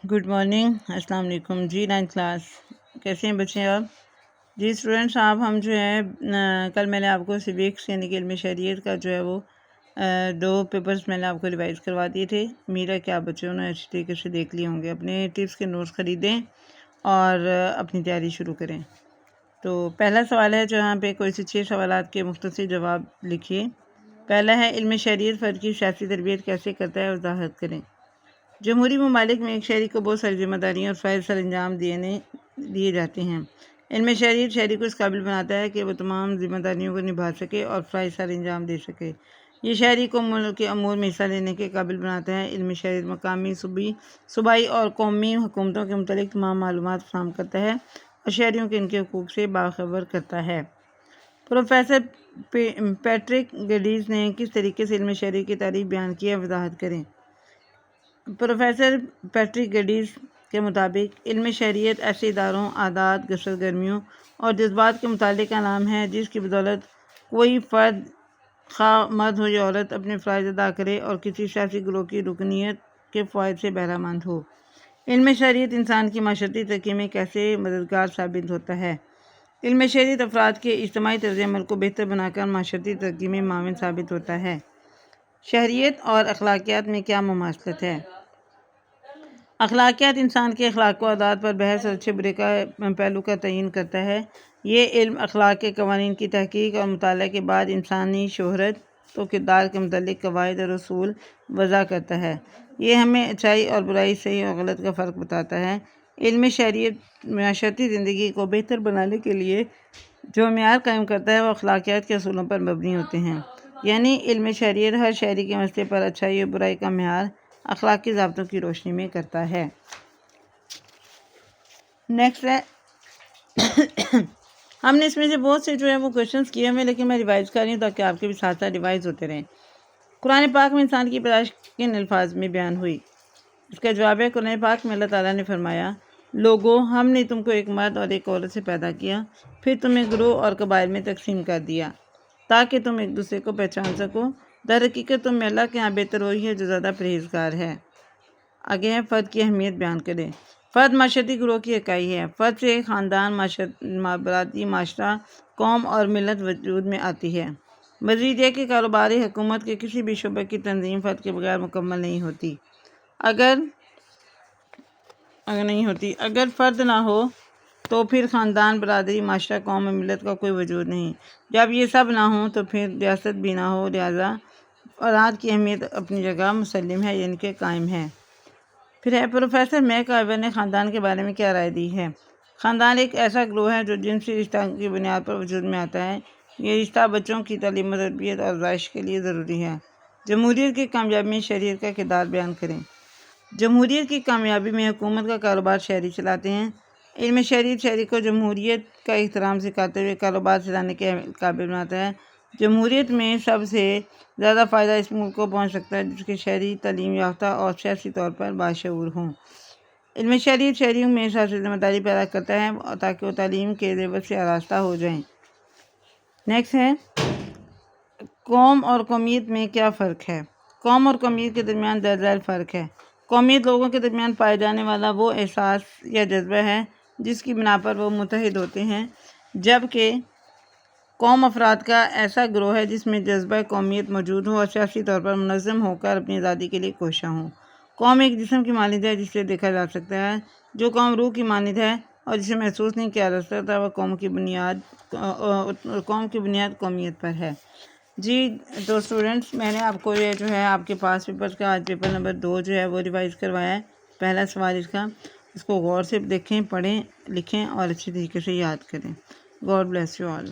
Good morning, السلام علیکم جی۔ 9th class کیسے ہیں بچے آپ؟ جی اسٹوڈنٹس، ہم جو ہے کل میں نے آپ کو سویکس یعنی کہ علم شریعت کا جو ہے وہ 2 پیپرز میں نے آپ کو ریوائز کروا دیے تھے۔ امید ہے کہ آپ بچوں نے اچھی طریقے سے دیکھ لیے ہوں گے۔ اپنے ٹپس کے نوٹس خریدیں اور اپنی تیاری شروع کریں۔ تو پہلا سوال ہے جو یہاں پہ کوئی سے 6 سوالات کے مختصر جواب لکھیے۔ پہلا ہے علم شریعت فرد کی سیاسی تربیت کیسے کرتا ہے، وضاحت کریں۔ جمہوری ممالک میں ایک شہری کو بہت ساری ذمہ داریاں اور فرائض سر انجام دیے جاتے ہیں۔ علم شریعت شہری کو اس قابل بناتا ہے کہ وہ تمام ذمہ داریوں کو نبھا سکے اور فرائض سر انجام دے سکے۔ یہ شہری کو ملک کے امور میں حصہ لینے کے قابل بناتا ہے۔ علم شریعت مقامی، صوبائی اور قومی حکومتوں کے متعلق تمام معلومات فراہم کرتا ہے اور شہریوں کے ان کے حقوق سے باخبر کرتا ہے۔ پروفیسر پیٹرک گیڈیز نے کس طریقے سے علم شریعت کی تعریف بیان کی ہے، وضاحت کریں۔ پروفیسر پیٹرک گیڈیز کے مطابق علم شریعت ایسے اداروں، عادات، سرگرمیوں اور جذبات کے متعلق کا نام ہے جس کی بدولت کوئی فرد، خواہ مرد ہو یا عورت، اپنے فرائض ادا کرے اور کسی سیاسی گروہ کی رکنیت کے فوائد سے بہرہ مند ہو۔ علم شریعت انسان کی معاشرتی ترقی میں کیسے مددگار ثابت ہوتا ہے؟ علم شریعت افراد کے اجتماعی طرز عمل کو بہتر بنا کر معاشرتی ترقی میں معاون ثابت ہوتا ہے۔ شہریت اور اخلاقیات میں کیا مماثلت ہے؟ اخلاقیات انسان کے اخلاق و عادات پر بحث اور اچھے برے کا پہلو کا تعین کرتا ہے۔ یہ علم اخلاق کے قوانین کی تحقیق اور مطالعہ کے بعد انسانی شہرت و کردار کے متعلق قواعد اور اصول وضع کرتا ہے۔ یہ ہمیں اچھائی اور برائی، صحیح اور غلط کا فرق بتاتا ہے۔ علم شریعت معاشرتی زندگی کو بہتر بنانے کے لیے جو معیار قائم کرتا ہے وہ اخلاقیات کے اصولوں پر مبنی ہوتے ہیں۔ یعنی علم شریعت ہر شہری کے مسئلے پر اچھائی اور برائی کا معیار اخلاقی ضابطوں کی روشنی میں کرتا ہے۔ نیکسٹ ہے ہم نے اس میں سے بہت سے جو ہے وہ کوشچنس کیے ہوئے، لیکن میں ریوائز کر رہی ہوں تاکہ آپ کے بھی ساتھ ساتھ ریوائز ہوتے رہیں۔ قرآن پاک میں انسان کی پیدائش کن الفاظ میں بیان ہوئی؟ اس کا جواب ہے، قرآن پاک میں اللہ تعالیٰ نے فرمایا، لوگو، ہم نے تم کو ایک مرد اور ایک عورت سے پیدا کیا، پھر تمہیں گروہ اور قبائل میں تقسیم کر دیا تاکہ تم ایک دوسرے کو پہچان سکو۔ در حقیقت تم میں اللہ کے ہاں بہتر وہی ہے جو زیادہ پرہیزگار ہے۔ آگے ہے، فرد کی اہمیت بیان کریں۔ فرد معاشرتی گروہ کی اکائی ہے۔ فرد سے خاندان، برادری، معاشرہ، قوم اور ملت وجود میں آتی ہے۔ مزید یہ کہ کاروباری حکومت کے کسی بھی شعبے کی تنظیم فرد کے بغیر مکمل نہیں ہوتی۔ اگر فرد نہ ہو تو پھر خاندان، برادری، معاشرہ، قوم اور ملت کا کوئی وجود نہیں۔ جب یہ سب نہ ہوں تو پھر ریاست بھی نہ ہو۔ لہٰذا افراد کی اہمیت اپنی جگہ مسلم ہے، یعنی کہ قائم ہے۔ پھر ہے، پروفیسر میک آئیور نے خاندان کے بارے میں کیا رائے دی ہے؟ خاندان ایک ایسا گروہ ہے جو جنسی رشتہ کی بنیاد پر وجود میں آتا ہے۔ یہ رشتہ بچوں کی تعلیم و تربیت اور آزمائش کے لیے ضروری ہے۔ جمہوریت کی کامیابی میں شہریت کا کردار بیان کریں۔ جمہوریت کی کامیابی میں حکومت کا کاروبار شہری چلاتے ہیں۔ علم شریعت شہری کو جمہوریت کا احترام سکھاتے ہوئے کاروبار چلانے کے قابل بناتا ہے۔ جمہوریت میں سب سے زیادہ فائدہ اس ملک کو پہنچ سکتا ہے جس کے شہری تعلیم یافتہ اور سیاسی طور پر باشعور ہوں۔ علم شریعت شہریوں میں احساس ذمہ داری پیدا کرتا ہے تاکہ وہ تعلیم کے زیور سے آراستہ ہو جائیں۔ نیکسٹ ہے، قوم اور قومیت میں کیا فرق ہے؟ قوم اور قومیت کے درمیان درج ذیل فرق ہے۔ قومیت لوگوں کے درمیان پائے جانے والا وہ احساس یا جذبہ ہے جس کی بنا پر وہ متحد ہوتے ہیں، جبکہ قوم افراد کا ایسا گروہ ہے جس میں جذبہ قومیت موجود ہو اور سیاسی طور پر منظم ہو کر اپنی آزادی کے لیے کوشاں ہوں۔ قوم ایک جسم کی مانند ہے جسے دیکھا جا سکتا ہے۔ جو قوم روح کی مانند ہے اور جسے محسوس نہیں کیا جا سکتا، وہ قوم کی بنیاد قومیت پر ہے۔ جی تو اسٹوڈنٹس، میں نے آپ کو یہ جو ہے آپ کے پاس پیپر کا آج پیپر نمبر 2 جو ہے وہ ریوائز کروایا ہے۔ پہلا سوال اس کو غور سے دیکھیں، پڑھیں، لکھیں اور اچھی طریقے سے یاد کریں۔ God bless you all.